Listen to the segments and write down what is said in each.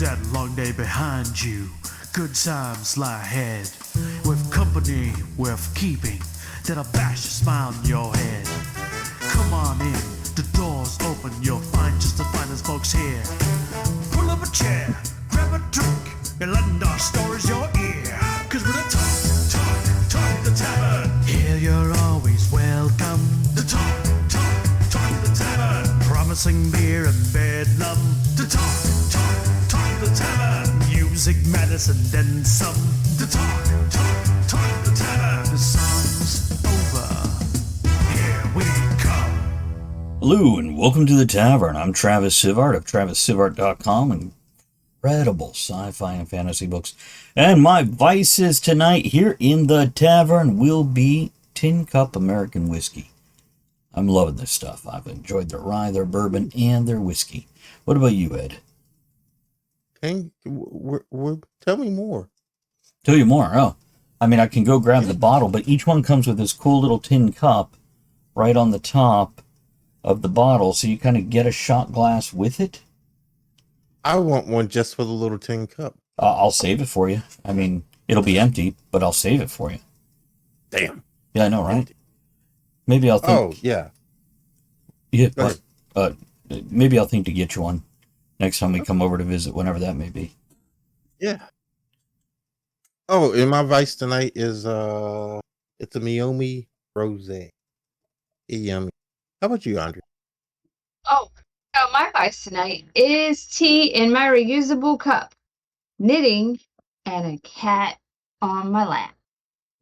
that long day behind you. Good times lie ahead. With company worth keeping, that'll bash a smile on your head. Come on in, the door's open, you'll find just the finest folks here. Pull up a chair, grab a drink, and lend our stories your ear. Cause we're the talk the tavern. Here you're always welcome. The talk the tavern. Promising beer and bedlam. The talk the tavern. Music, medicine, then some. The talk the tavern. The song's over. Here we come. Hello and welcome to the Tavern. I'm Travis Sivart of TravisSivart.com. Incredible sci-fi and fantasy books. And my vices tonight here in the tavern will be Tin Cup American Whiskey. I'm loving this stuff. I've enjoyed their rye, their bourbon, and their whiskey. What about you, Ed? Tell me more. Tell you more. Oh, I mean, I can go grab the bottle, but each one comes with this cool little tin cup right on the top of the bottle, so you kind of get a shot glass with it. I want one just for the little tin cup. I'll save it for you. I mean, it'll be empty, but I'll save it for you. Damn. Yeah, I know, right? Maybe I'll think. Oh, yeah. Yeah, but, maybe I'll think to get you one next time we come over to visit, whenever that may be. Yeah. Oh, and my vice tonight is it's a Miyomi Rosé. Yummy. How about you, Andre? My vice tonight is tea in my reusable cup, knitting, and a cat on my lap.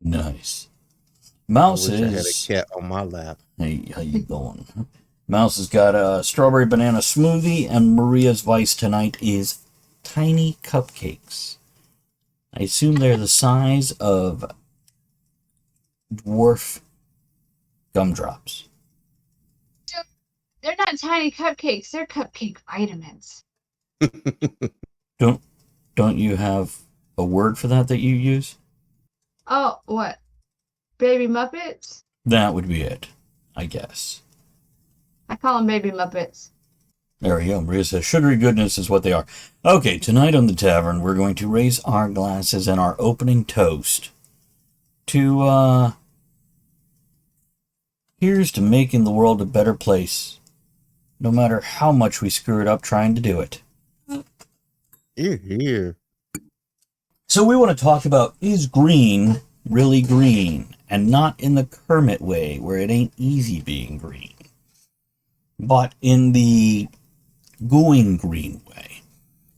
Nice. Mouse I had a is... cat on my lap. Hey, how you going? Mouse has got a strawberry banana smoothie, and Maria's vice tonight is tiny cupcakes. I assume they're the size of dwarf gumdrops. They're not tiny cupcakes, they're cupcake vitamins. Don't you have a word for that you use? Oh, what? Baby Muppets? That would be it, I guess. I call them Baby Muppets. There we go. Maria says sugary goodness is what they are. Okay, tonight on the tavern, we're going to raise our glasses and our opening toast to, here's to making the world a better place, no matter how much we screw it up trying to do it. Here. So we want to talk about, is green really green? And not in the Kermit way, where it ain't easy being green, but in the going green way.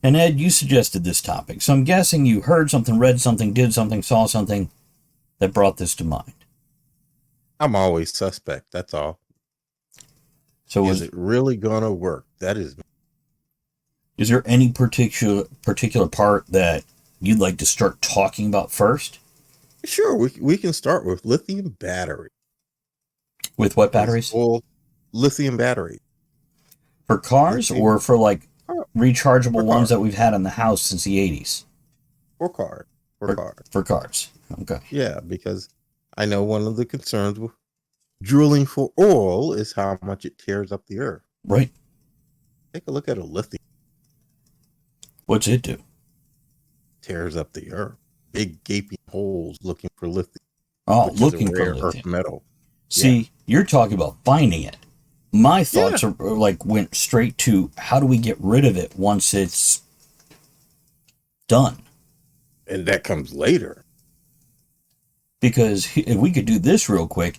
And Ed, you suggested this topic, so I'm guessing you heard something, read something, did something, saw something that brought this to mind. I'm always suspect, that's all. So is it really gonna work? That is. Is there any particular part that you'd like to start talking about first? Sure, we can start with lithium battery. With what batteries? Well, lithium battery. For cars or for like rechargeable ones cars. that we've had in the house since the 80s? For cars. For cars. Okay. Yeah, because I know one of the concerns with drilling for oil is how much it tears up the earth. Right. Take a look at a lithium. What's it do? Tears up the earth. Big gaping holes looking for lithium. Oh, which looking is a rare for lithium. earth metal. See, you're talking about finding it. My thoughts are like went straight to how do we get rid of it once it's done? And that comes later. Because if we could do this real quick,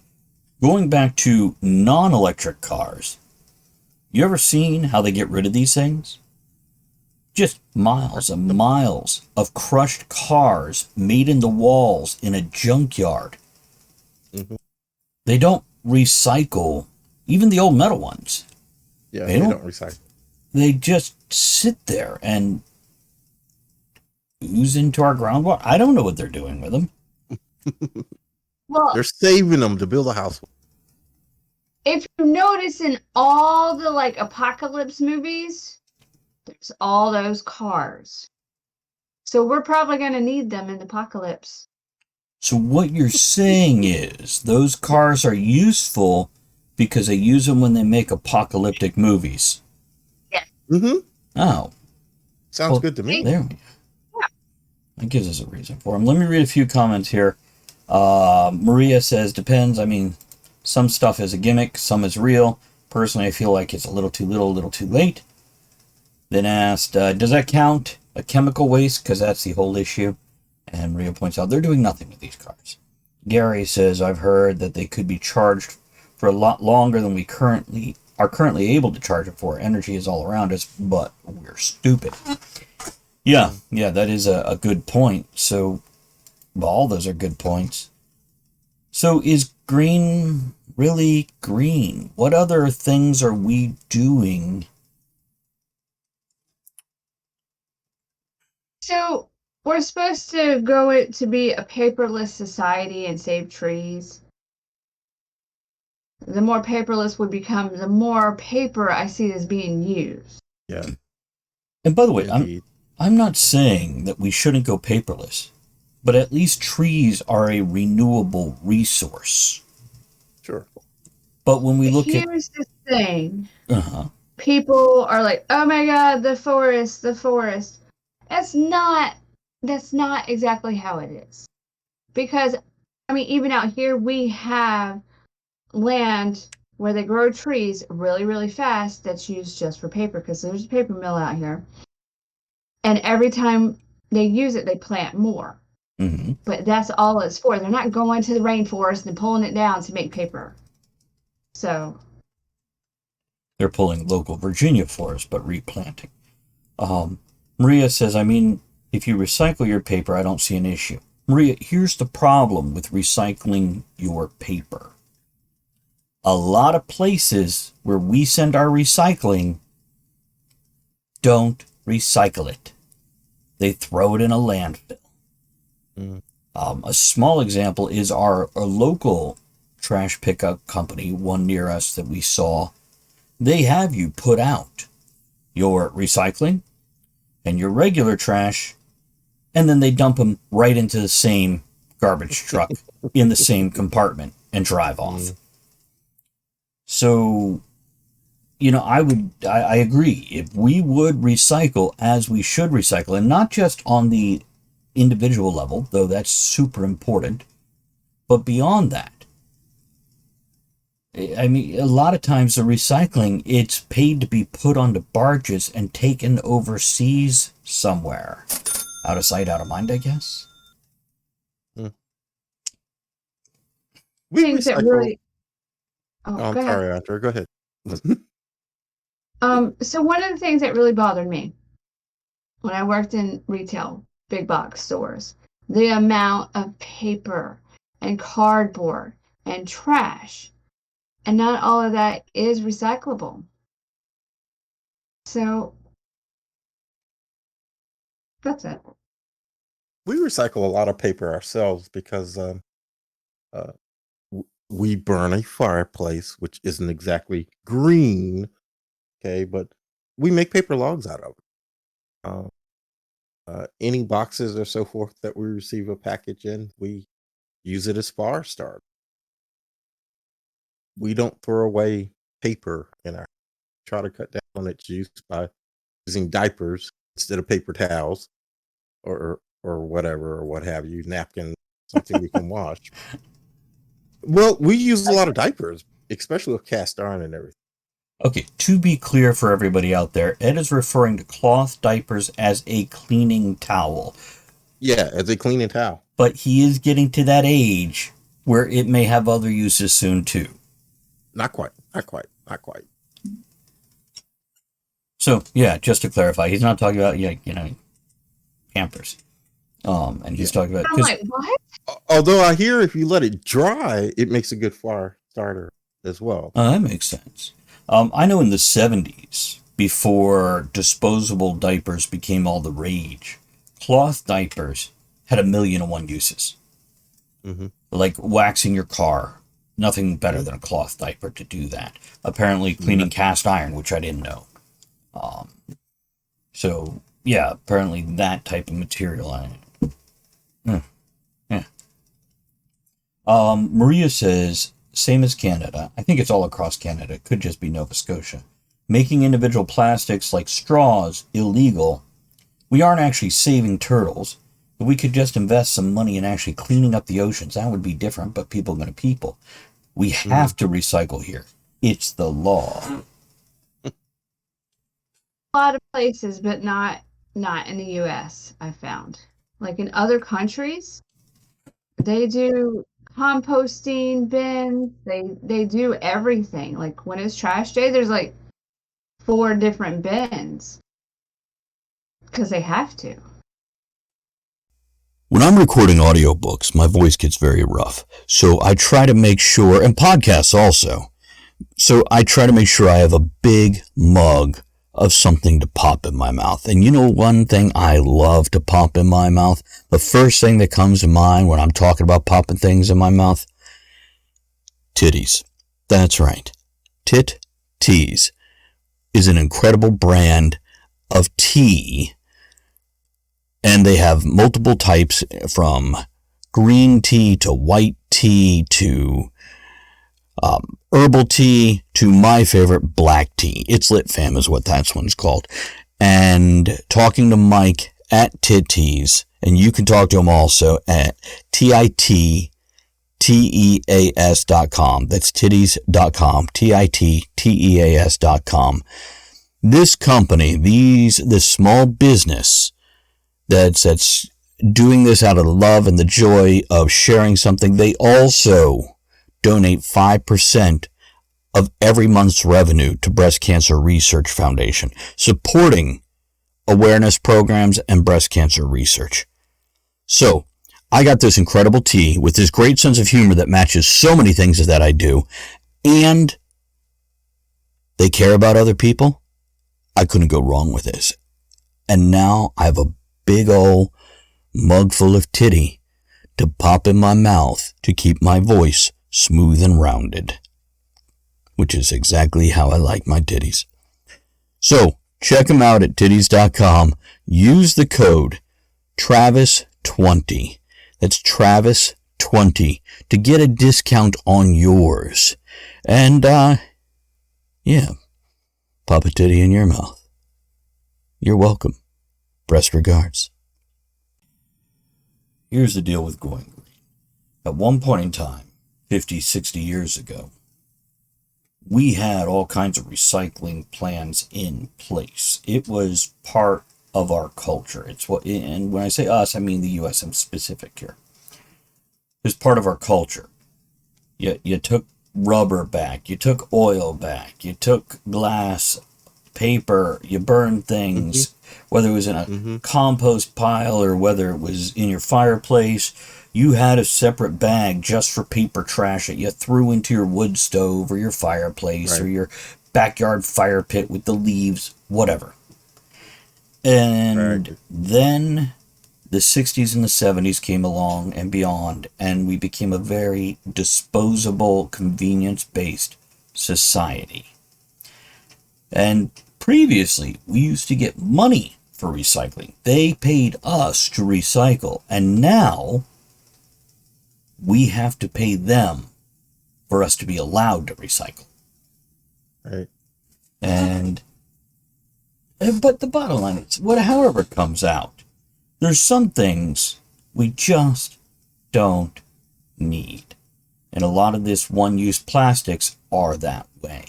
going back to non-electric cars, you ever seen how they get rid of these things? Just miles and miles of crushed cars made in the walls in a junkyard. Mm-hmm. They don't recycle, even the old metal ones. Yeah, they don't recycle. They just sit there and ooze into our groundwater. I don't know what they're doing with them. Well, they're saving them to build a house. If you notice in all the like apocalypse movies, there's all those cars. So we're probably going to need them in the apocalypse. So what you're saying is those cars are useful because they use them when they make apocalyptic movies. Yes. Mm-hmm. Oh. Sounds good to me. There we go. That gives us a reason for them. Let me read a few comments here. Maria says, depends. I mean, some stuff is a gimmick, some is real. Personally, I feel like it's a little too little, a little too late. Then asked, does that count a chemical waste? Because that's the whole issue. And Maria points out, they're doing nothing with these cars. Gary says, I've heard that they could be charged for a lot longer than we are currently able to charge it for. Energy is all around us, but we're stupid. Yeah, that is a good point. So, well, all those are good points. So is green really green? What other things are we doing? So we're supposed to go it to be a paperless society and save trees. The more paperless we become, the more paper I see as being used. Yeah. And by the way, Indeed. I'm not saying that we shouldn't go paperless, but at least trees are a renewable resource. Sure. But when we look Here's the thing. Uh-huh. People are like, oh my God, the forest. That's not exactly how it is. Because, I mean, even out here, we have land where they grow trees really, really fast that's used just for paper, because there's a paper mill out here. And every time they use it, they plant more. Mm-hmm. But that's all it's for. They're not going to the rainforest and pulling it down to make paper. So they're pulling local Virginia forest, but replanting. Maria says, I mean, if you recycle your paper, I don't see an issue. Maria, here's the problem with recycling your paper. A lot of places where we send our recycling don't recycle it. They throw it in a landfill. Mm. A small example is our local trash pickup company, one near us that we saw. They have you put out your recycling and your regular trash, and then they dump them right into the same garbage truck in the same compartment and drive off. So, you know, I agree. If we would recycle as we should recycle, and not just on the individual level, though that's super important, but beyond that, I mean, a lot of times the recycling, it's paid to be put onto barges and taken overseas somewhere. Out of sight, out of mind, I guess. We things that recycle. really. Oh, Oh, I'm go ahead. sorry, Andrew. Go ahead. So one of the things that really bothered me when I worked in retail, big box stores, the amount of paper and cardboard and trash, and not all of that is recyclable. So that's it. We recycle a lot of paper ourselves because we burn a fireplace, which isn't exactly green, okay, but we make paper logs out of it. Any boxes or so forth that we receive a package in, we use it as fire start. We don't throw away paper in our try to cut down on its use by using diapers instead of paper towels or whatever or what have you, napkin, something we can wash. Well, we use a lot of diapers, especially with cast iron and everything. Okay, to be clear for everybody out there, Ed is referring to cloth diapers as a cleaning towel. Yeah, as a cleaning towel. But he is getting to that age where it may have other uses soon too. Not quite. So, yeah, just to clarify, he's not talking about, Pampers. And he's talking about... I'm like, what? Although I hear if you let it dry, it makes a good fire starter as well. That makes sense. I know in the 70s, before disposable diapers became all the rage, cloth diapers had 1,000,001 uses. Mm-hmm. Like waxing your car. Nothing better than a cloth diaper to do that. Apparently cleaning cast iron, which I didn't know. So, yeah, apparently that type of material. Maria says, same as Canada. I think it's all across Canada. It could just be Nova Scotia. Making individual plastics like straws illegal We aren't actually saving turtles. If we could just invest some money in actually cleaning up the oceans, that would be different, but people are going to people. We have to recycle here. It's the law. A lot of places, but not in the US, I found. Like in other countries, they do composting bins. They do everything. Like when it's trash day, there's like 4 different bins because they have to. When I'm recording audiobooks, my voice gets very rough. So I try to make sure, and podcasts also, so I try to make sure I have a big mug of something to pop in my mouth. And you know one thing I love to pop in my mouth? The first thing that comes to mind when I'm talking about popping things in my mouth? Titties. That's right. Tit Teas is an incredible brand of tea. And they have multiple types from green tea to white tea to herbal tea to my favorite, black tea. It's Lit Fam is what that one's called. And talking to Mike at Titties, and you can talk to him also at TITTEAS.com. That's titties.com. TITTEAS.com. This company, this small business that's doing this out of the love and the joy of sharing something, they also donate 5% of every month's revenue to Breast Cancer Research Foundation, supporting awareness programs and breast cancer research. So, I got this incredible tea with this great sense of humor that matches so many things that I do, and they care about other people. I couldn't go wrong with this. And now I have a big old mug full of titty to pop in my mouth to keep my voice smooth and rounded, which is exactly how I like my titties. So check them out at titties.com. Use the code Travis20. That's Travis20 to get a discount on yours. And yeah, pop a titty in your mouth. You're welcome. Best regards. Here's the deal with going green. At one point in time, 50, 60 years ago, we had all kinds of recycling plans in place. It was part of our culture. It's what, and when I say us, I mean the U.S. I'm specific here. It's part of our culture. You took rubber back, you took oil back, you took glass, paper, you burned things, whether it was in a compost pile or whether it was in your fireplace. You had a separate bag just for paper trash that you threw into your wood stove or your fireplace or your backyard fire pit with the leaves, whatever. And then the 60s and the 70s came along and beyond, and we became a very disposable, convenience-based society. And previously, we used to get money for recycling. They paid us to recycle, and now we have to pay them for us to be allowed to recycle. Right. But the bottom line is, however it comes out, there's some things we just don't need. And a lot of this one-use plastics are that way.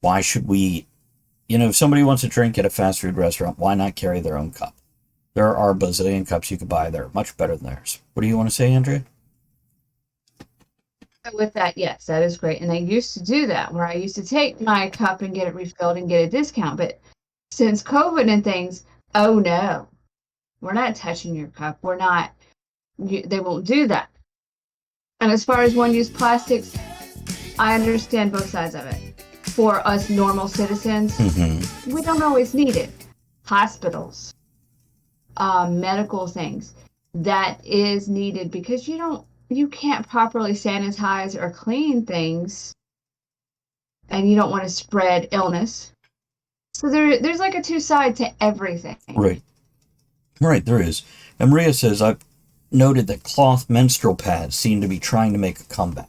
Why should we, if somebody wants to drink at a fast food restaurant, why not carry their own cup? There are a bazillion cups you could buy that are much better than theirs. What do you want to say, Andrea? With that, yes, that is great. And I used to do that, where I used to take my cup and get it refilled and get a discount. But since COVID and things, oh no, we're not touching your cup. We're not, they won't do that. And as far as one-use plastics, I understand both sides of it. For us normal citizens, we don't always need it. Hospitals, medical things, that is needed because you can't properly sanitize or clean things, and you don't want to spread illness. So there's like a two side to everything. Right, there is. And Maria says, I've noted that cloth menstrual pads seem to be trying to make a comeback.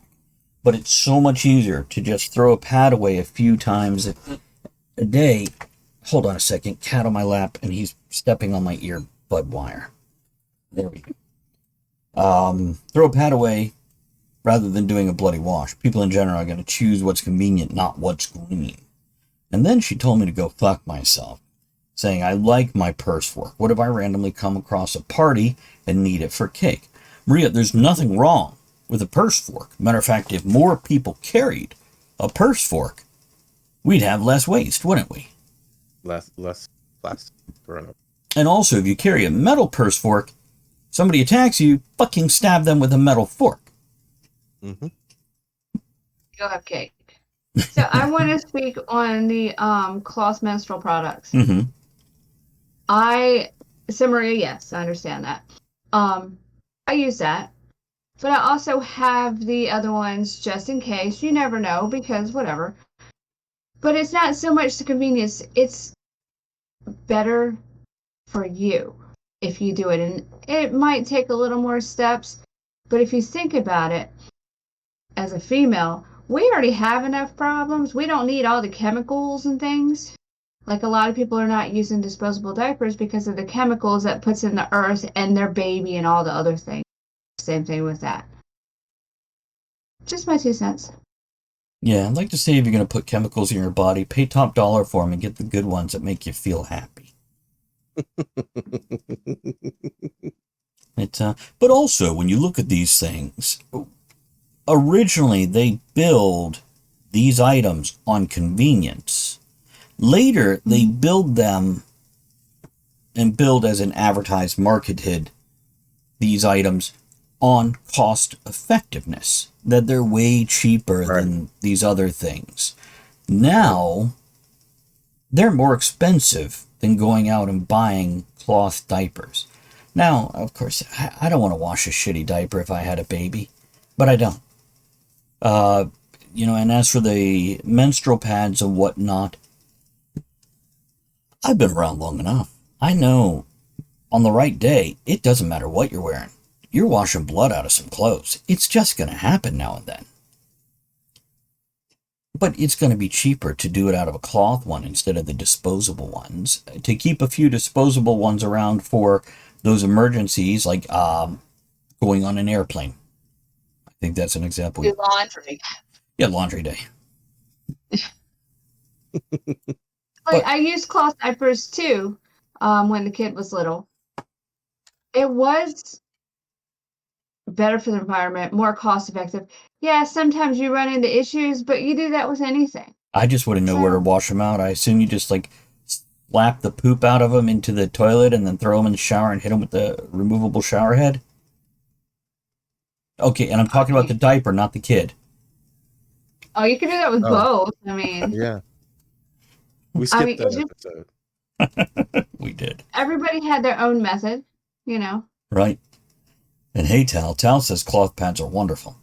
But it's so much easier to just throw a pad away a few times a day hold on a second, cat on my lap, and he's stepping on my earbud wire. There we go. Throw a pad away rather than doing a bloody wash. People in general are going to choose what's convenient, not what's green. And then she told me to go fuck myself, saying, I like my purse fork. What if I randomly come across a party and need it for cake? Maria, there's nothing wrong with a purse fork. Matter of fact, if more people carried a purse fork, we'd have less waste, wouldn't we? Less plastic. And also, if you carry a metal purse fork, somebody attacks you, fucking stab them with a metal fork. Mm-hmm. Go have cake. So I want to speak on the cloth menstrual products. Mm-hmm. Maria, yes, I understand that. I use that, but I also have the other ones just in case. You never know, because whatever. But it's not so much the convenience. It's better for you if you do it. And it might take a little more steps, but if you think about it, as a female, we already have enough problems. We don't need all the chemicals and things. Like a lot of people are not using disposable diapers because of the chemicals that puts in the earth and their baby and all the other things. Same thing with that. Just my 2 cents. Yeah, I'd like to say if you're going to put chemicals in your body, pay top dollar for them and get the good ones that make you feel happy. But also, when you look at these things, originally they build these items on convenience. Later, they build them and build as an advertised, marketed these items on cost effectiveness, that they're way cheaper than these other things. Now, they're more expensive than going out and buying cloth diapers. Now, of course, I don't want to wash a shitty diaper if I had a baby, but I don't. And as for the menstrual pads and whatnot, I've been around long enough. I know on the right day, it doesn't matter what you're wearing. You're washing blood out of some clothes. It's just going to happen now and then. But it's going to be cheaper to do it out of a cloth one instead of the disposable ones. To keep a few disposable ones around for those emergencies, like going on an airplane. I think that's an example. Do laundry. Yeah, laundry day. I used cloth diapers too when the kid was little. It was better for the environment, more cost effective. Yeah, sometimes you run into issues, but you do that with anything. I just wouldn't know where to wash them out. I assume you just slap the poop out of them into the toilet and then throw them in the shower and hit them with the removable shower head. Okay, and I'm talking about the diaper, not the kid. Oh, you can do that with both. I mean, yeah. We skipped that episode. We did. Everybody had their own method, Right. And hey, Tal says cloth pads are wonderful.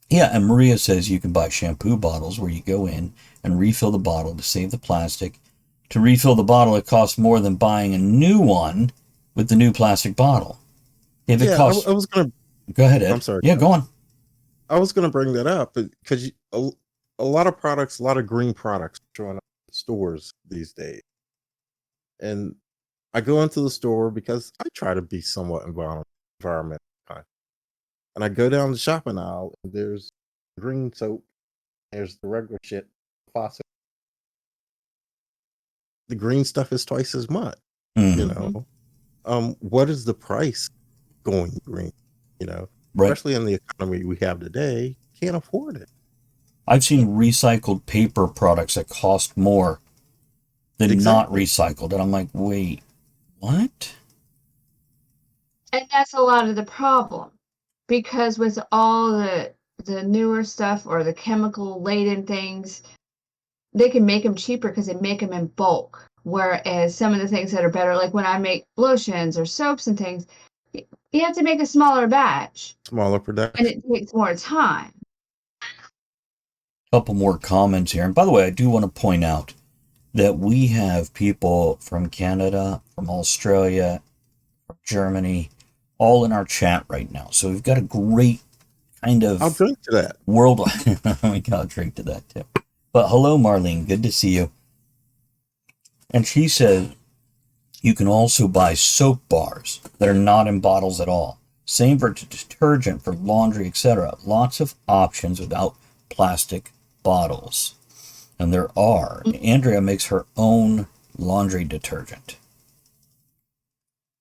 Yeah, and Maria says you can buy shampoo bottles where you go in and refill the bottle to save the plastic. To refill the bottle, it costs more than buying a new one with the new plastic bottle. If it costs... I was going to... Go ahead, Ed. I'm sorry. Yeah, go on. I was going to bring that up because a lot of products, a lot of green products showing up in stores these days. And I go into the store because I try to be somewhat environmental. And I go down the shopping aisle and there's green soap. There's the regular shit, faucet. The green stuff is twice as much, what is the price going green? Right. Especially in the economy we have today, can't afford it. I've seen recycled paper products that cost more than not recycled. And I'm like, wait, what? And that's a lot of the problem. Because with all the newer stuff or the chemical laden things, they can make them cheaper because they make them in bulk. Whereas some of the things that are better, like when I make lotions or soaps and things, you have to make a smaller batch. Smaller production. And it takes more time. Couple more comments here. And by the way, I do want to point out that we have people from Canada, from Australia, from Germany, all in our chat right now. So we've got a great kind of... I'll drink to that. World... I'll drink to that too. But hello, Marlene. Good to see you. And she said you can also buy soap bars that are not in bottles at all. Same for detergent, for laundry, etc. Lots of options without plastic bottles. And there are. Andrea makes her own laundry detergent.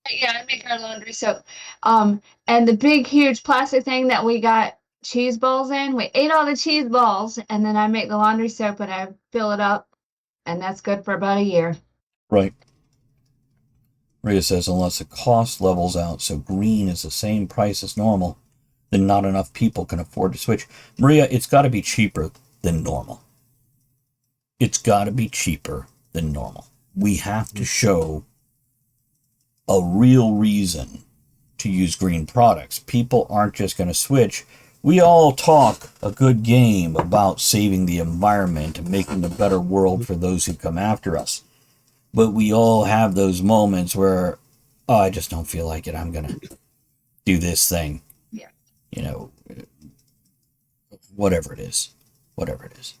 Yeah, I make our laundry soap. And the big, huge plastic thing that we got cheese balls in, we ate all the cheese balls, and then I make the laundry soap and I fill it up, and that's good for about a year. Right. Maria says, unless the cost levels out so green is the same price as normal, then not enough people can afford to switch. Maria, it's got to be cheaper than normal. It's got to be cheaper than normal. We have to show a real reason to use green products. People aren't just going to switch. We all talk a good game about saving the environment and making a better world for those who come after us. But we all have those moments where, oh, I just don't feel like it. I'm going to do this thing. Yeah. You know, whatever it is. Whatever it is.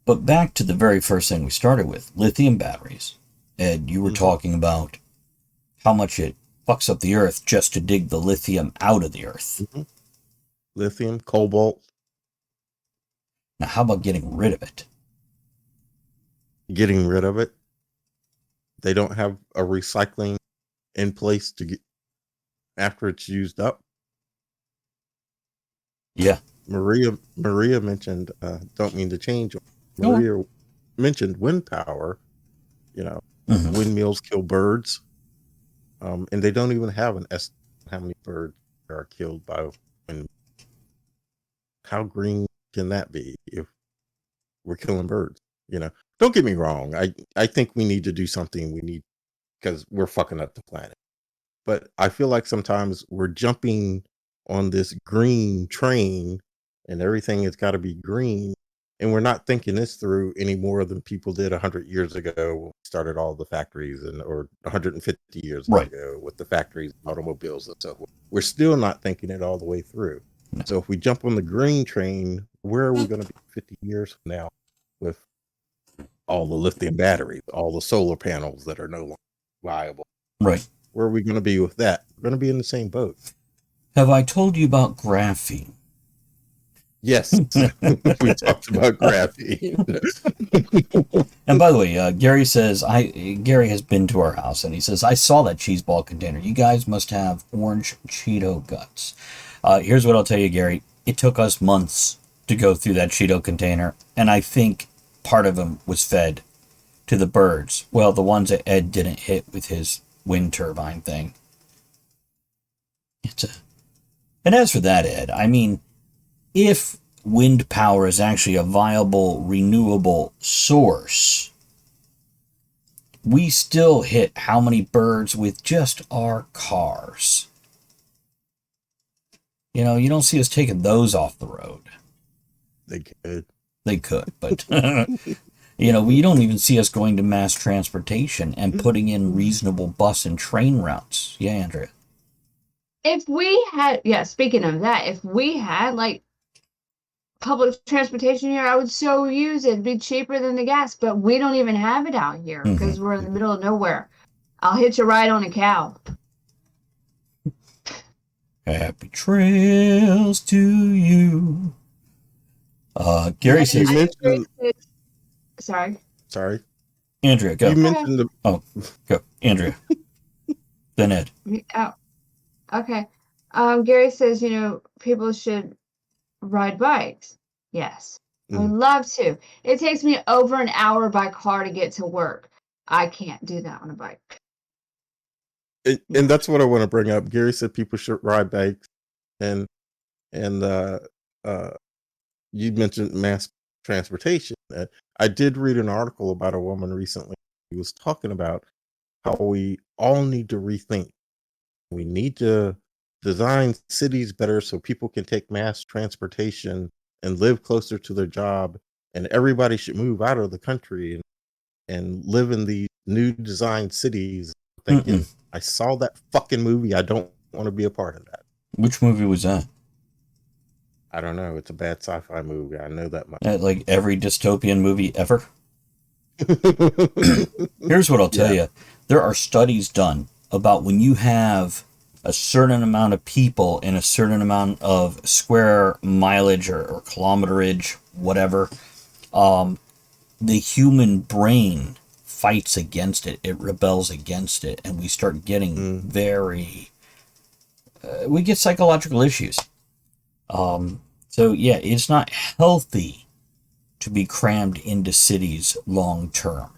But back to the very first thing we started with, lithium batteries. Ed, you were talking about how much it fucks up the earth just to dig the lithium out of the earth. Mm-hmm. Lithium, cobalt. Now, how about getting rid of it? Getting rid of it. They don't have a recycling in place to get after it's used up. Yeah. Maria mentioned, don't mean to change. Maria mentioned wind power. You know, windmills kill birds. And they don't even have an estimate how many birds are killed by wind. How green can that be if we're killing birds? You know, don't get me wrong. I think we need to do something. Because we're fucking up the planet. But I feel like sometimes we're jumping on this green train and everything has got to be green. And we're not thinking this through any more than people did 100 years ago when we started all the factories, or 150 years ago with the factories, automobiles, and so forth. We're still not thinking it all the way through. No. So if we jump on the green train, where are we going to be 50 years from now with all the lithium batteries, all the solar panels that are no longer viable? Right. Where are we going to be with that? We're going to be in the same boat. Have I told you about graphene? Yes, we talked about graphene. And by the way, Gary says, Gary has been to our house, and he says, I saw that cheese ball container. You guys must have orange Cheeto guts. Here's what I'll tell you, Gary. It took us months to go through that Cheeto container, and I think part of them was fed to the birds. Well, the ones that Ed didn't hit with his wind turbine thing. And as for that, Ed, I mean, if wind power is actually a viable, renewable source, we still hit how many birds with just our cars? You know, you don't see us taking those off the road. They could, but you know, we don't even see us going to mass transportation and putting in reasonable bus and train routes. Yeah, Andrea. If we had, speaking of that, if we had like public transportation here, I would so use it. It'd be cheaper than the gas, but we don't even have it out here because we're in the middle of nowhere. I'll hitch a ride on a cow. Happy trails to you. Gary says, Sorry. Andrea, go. You mentioned go. Andrea. Then Ed. Oh, okay. Gary says, people should ride bikes. Yes. I would love to. It takes me over an hour by car to get to work. I can't do that on a bike. And that's what I want to bring up. Gary said people should ride bikes, and you mentioned mass transportation. I did read an article about a woman recently who was talking about how we all need to rethink. We need to design cities better so people can take mass transportation and live closer to their job, and everybody should move out of the country and live in these new design cities. Thinking, I saw that fucking movie. I don't want to be a part of that. Which movie was that? I don't know. It's a bad sci-fi movie. I know that much. Like every dystopian movie ever. Here's what I'll tell you. There are studies done about when you have a certain amount of people in a certain amount of square mileage or kilometerage, whatever, the human brain fights against it. It rebels against it. And we start getting we get psychological issues. So yeah, it's not healthy to be crammed into cities long term.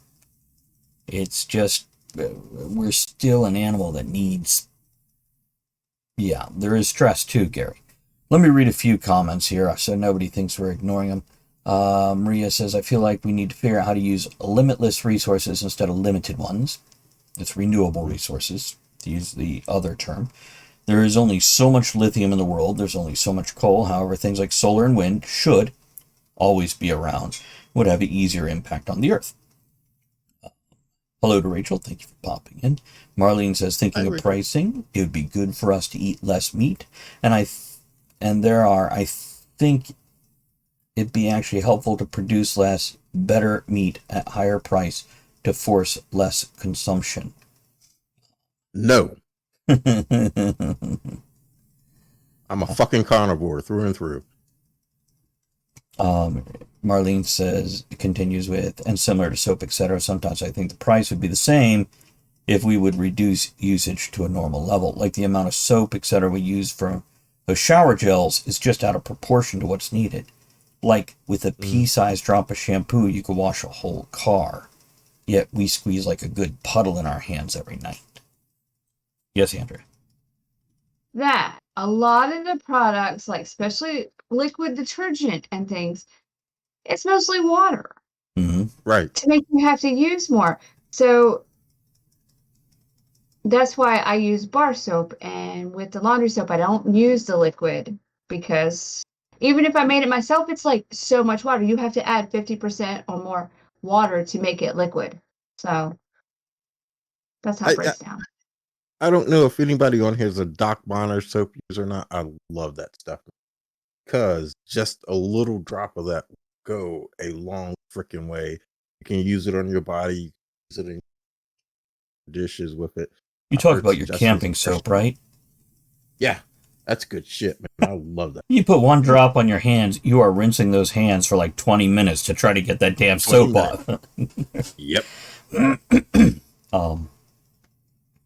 It's just, we're still an animal that needs, there is stress too, Gary. Let me read a few comments here so nobody thinks we're ignoring them. Maria says, I feel like we need to figure out how to use limitless resources instead of limited ones. It's renewable resources, to use the other term. There is only so much lithium in the world. There's only so much coal. However, things like solar and wind should always be around, would have an easier impact on the earth. Hello to Rachel. Thank you for popping in. Marlene says, thinking of pricing, it would be good for us to eat less meat. And I think it'd be actually helpful to produce less, better meat at higher price to force less consumption. No. I'm a fucking carnivore through and through. Marlene says, continues with, and similar to soap, etc., sometimes I think the price would be the same if we would reduce usage to a normal level. Like the amount of soap, etc. we use for those shower gels is just out of proportion to what's needed. Like with a pea-sized drop of shampoo, you could wash a whole car. Yet we squeeze like a good puddle in our hands every night. Yes, Andrea? That a lot of the products, like especially liquid detergent and things, it's mostly water. Mm-hmm. Right. To make you have to use more. So that's why I use bar soap, and with the laundry soap, I don't use the liquid, because even if I made it myself, it's like so much water. You have to add 50% or more water to make it liquid. So that's how it breaks down. I don't know if anybody on here is a Doc Bonner soap user or not. I love that stuff, because just a little drop of that will go a long freaking way. You can use it on your body, use it in dishes with it. You talk about your camping soap, right? Yeah, that's good shit, man. I love that. You put one drop on your hands, you are rinsing those hands for like 20 minutes to try to get that damn soap off. Yep.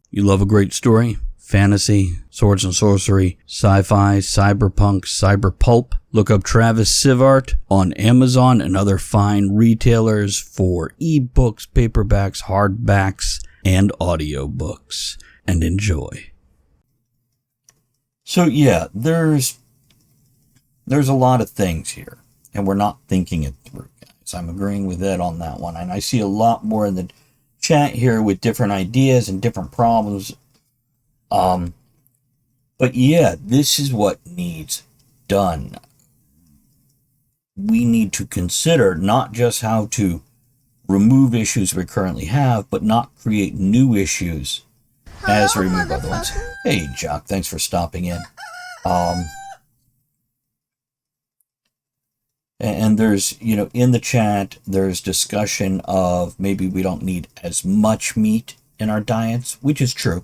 You love a great story? Fantasy, swords and sorcery, sci-fi, cyberpunk, cyberpulp. Look up Travis Sivart on Amazon and other fine retailers for ebooks, paperbacks, hardbacks, and audiobooks. And enjoy. So yeah, there's a lot of things here, and we're not thinking it through, guys. I'm agreeing with Ed on that one, and I see a lot more in the chat here with different ideas and different problems. But yeah, this is what needs done. We need to consider not just how to remove issues we currently have, but not create new issues as we remove other ones. Hey, Jock, thanks for stopping in. And there's, in the chat, there's discussion of maybe we don't need as much meat in our diets, which is true.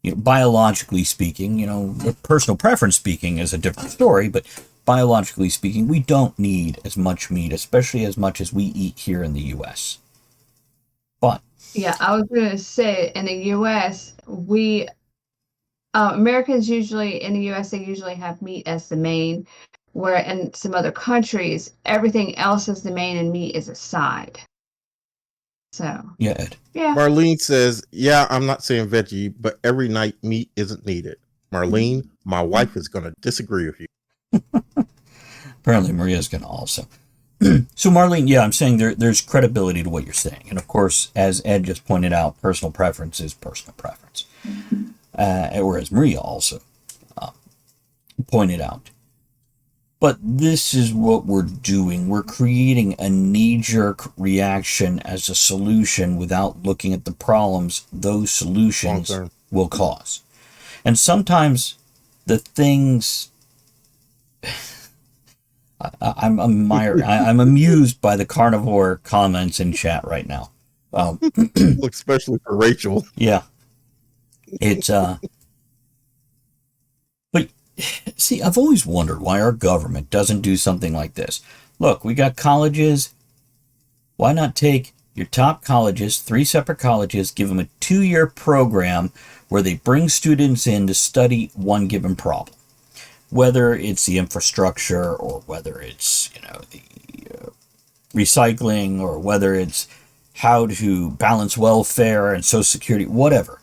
Biologically speaking, personal preference speaking is a different story, but biologically speaking, we don't need as much meat, especially as much as we eat here in the U.S. But yeah, I was going to say, in the U.S., Americans usually, in the U.S., they usually have meat as the main, where in some other countries, everything else is the main and meat is a side. So yeah, Ed. Yeah. Marlene says, yeah, I'm not saying veggie, but every night meat isn't needed. Marlene, my wife is going to disagree with you. Apparently Maria's going to also. So Marlene, yeah, I'm saying there's credibility to what you're saying. And of course, as Ed just pointed out, personal preference is personal preference. Or as Maria also pointed out. But this is what we're doing. We're creating a knee-jerk reaction as a solution without looking at the problems those solutions will cause. And sometimes the things I'm I'm amused by the carnivore comments in chat right now. Especially for Rachel. Yeah, it's but see, I've always wondered why our government doesn't do something like this. Look, we got colleges. Why not take your top colleges, 3 separate colleges, give them a 2-year program where they bring students in to study one given problem, whether it's the infrastructure or whether it's the recycling or whether it's how to balance welfare and Social Security, whatever.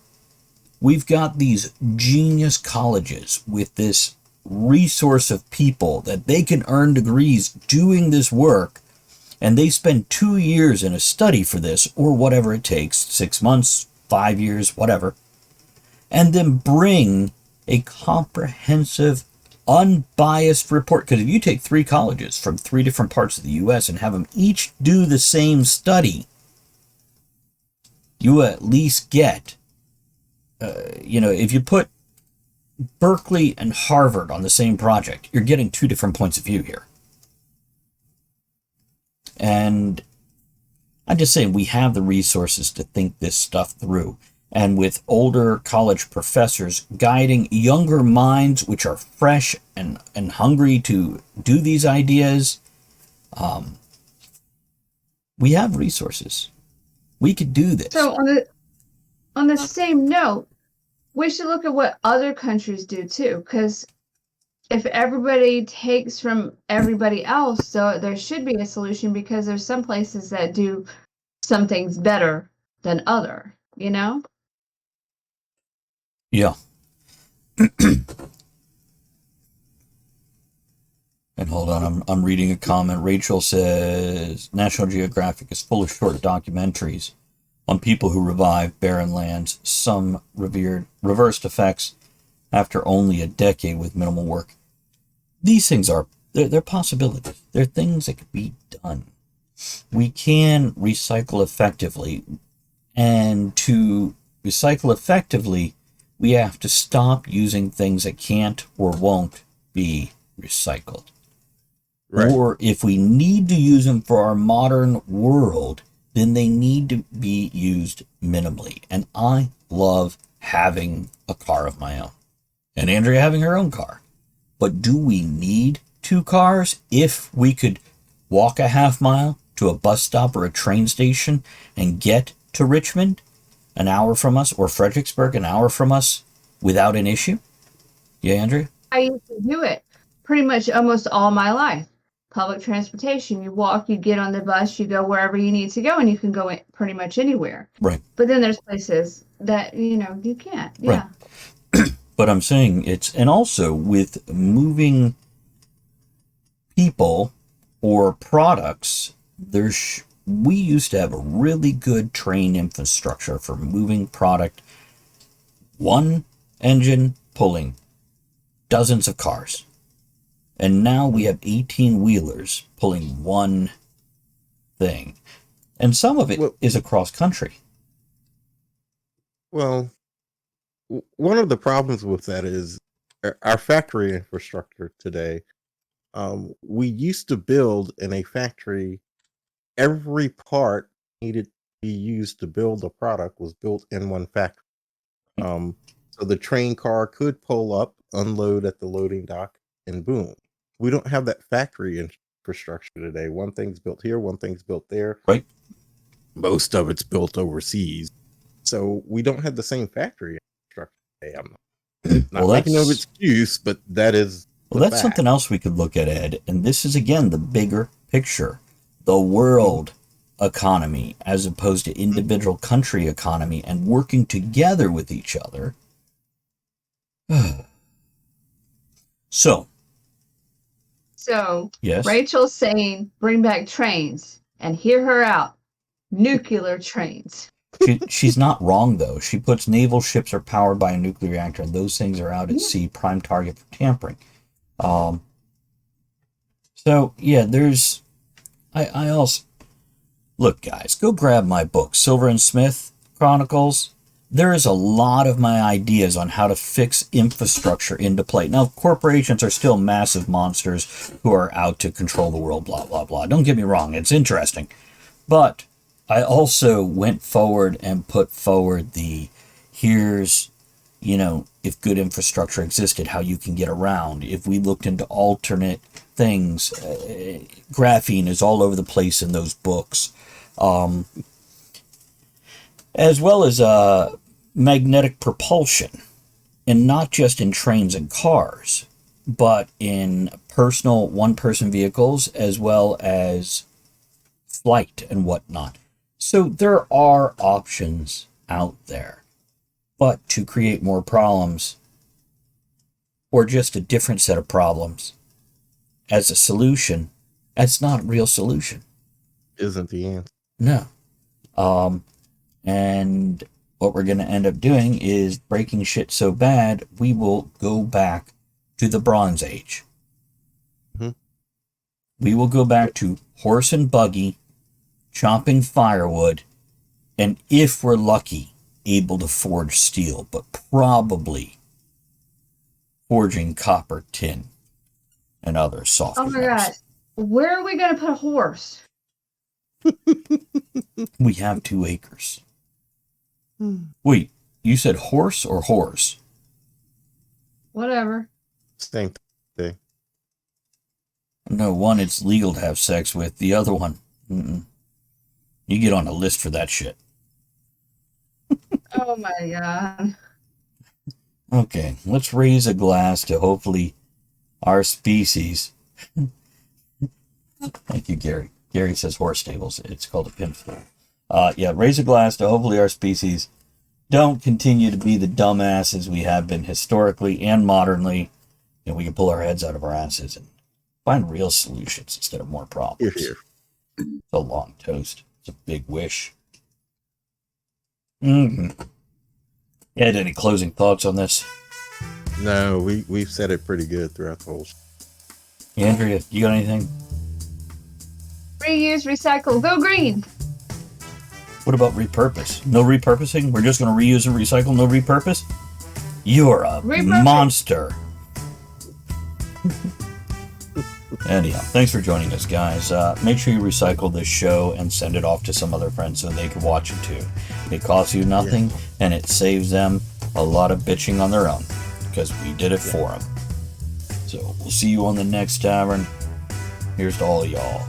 We've got these genius colleges with this resource of people that they can earn degrees doing this work, and they spend 2 years in a study for this, or whatever it takes, 6 months, 5 years, whatever, and then bring a comprehensive, unbiased report. Because if you take 3 colleges from 3 different parts of the U.S. and have them each do the same study, you at least get, if you put Berkeley and Harvard on the same project, you're getting 2 different points of view here. And I'm just saying, we have the resources to think this stuff through. And with older college professors guiding younger minds, which are fresh and hungry to do these ideas, we have resources. We could do this. So on the same note, we should look at what other countries do too, because if everybody takes from everybody else, so there should be a solution, because there's some places that do some things better than other, Yeah. And hold on, I'm reading a comment. Rachel says National Geographic is full of short documentaries on people who revive barren lands, some reversed effects after only a decade with minimal work. These things they're possibilities. They're things that could be done. We can recycle effectively, and to recycle effectively, we have to stop using things that can't or won't be recycled. Right. Or if we need to use them for our modern world, then they need to be used minimally. And I love having a car of my own, and Andrea having her own car. But do we need 2 cars if we could walk a half mile to a bus stop or a train station and get to Richmond an hour from us, or Fredericksburg an hour from us, without an issue? Yeah, Andrea? I used to do it pretty much almost all my life. Public transportation, you walk, you get on the bus, you go wherever you need to go, and you can go pretty much anywhere. Right. But then there's places that, you can't. Yeah. Right. But I'm saying and also with moving people or products, we used to have a really good train infrastructure for moving product, one engine pulling dozens of cars. And now we have 18-wheelers pulling one thing. And some of it is across country. Well, one of the problems with that is our factory infrastructure today. We used to build in a factory, every part needed to be used to build a product was built in one factory. So the train car could pull up, unload at the loading dock, and boom. We don't have that factory infrastructure today. One thing's built here, one thing's built there. Right. Most of it's built overseas. So we don't have the same factory infrastructure today. I'm not making no excuse, but that is that's something else we could look at, Ed. And this is, again, the bigger picture. The world economy as opposed to individual country economy, and working together with each other. So, yes. Rachel's saying bring back trains, and hear her out. Nuclear trains. She's not wrong, though. She puts naval ships are powered by a nuclear reactor, and those things are out at sea, prime target for tampering. So, yeah, there's... I also... Look, guys, go grab my book, Silver and Smith Chronicles. there is a lot of my ideas on how to fix infrastructure into play. Now, corporations are still massive monsters who are out to control the world, blah, blah, blah. Don't get me wrong, it's interesting. But I also went forward and put forward here's, if good infrastructure existed, how you can get around. If we looked into alternate things, graphene is all over the place in those books. As well as magnetic propulsion, and not just in trains and cars, but in personal one-person vehicles as well as flight and whatnot. So there are options out there, but to create more problems or just a different set of problems as a solution, that's not a real solution. Isn't the answer. No. And what we're going to end up doing is breaking shit so bad, we will go back to the Bronze Age. Mm-hmm. We will go back to horse and buggy, chopping firewood, and if we're lucky, able to forge steel, but probably forging copper, tin, and other soft Oh my metals. God. Where are we going to put a horse? We have 2 acres. Wait, you said horse or horse? Whatever. Same thing. No, one it's legal to have sex with. The other one, you get on a list for that shit. Oh my God. Okay, let's raise a glass to hopefully our species. Thank you, Gary. Gary says horse stables. It's called a pinfall. Raise a glass to hopefully our species don't continue to be the dumbasses we have been historically and modernly, and we can pull our heads out of our asses and find real solutions instead of more problems. Here. It's a long toast. It's a big wish. Mm-hmm. Ed, any closing thoughts on this? No, we've said it pretty good throughout the whole. Andrea, you got anything? Reuse, recycle, go green. What about repurpose? No repurposing? We're just going to reuse and recycle, no repurpose? You're a monster. Anyhow, thanks for joining us, guys. Make sure you recycle this show and send it off to some other friends so they can watch it too. It costs you nothing, and it saves them a lot of bitching on their own, because we did it for them. So we'll see you on the next tavern. Here's to all y'all.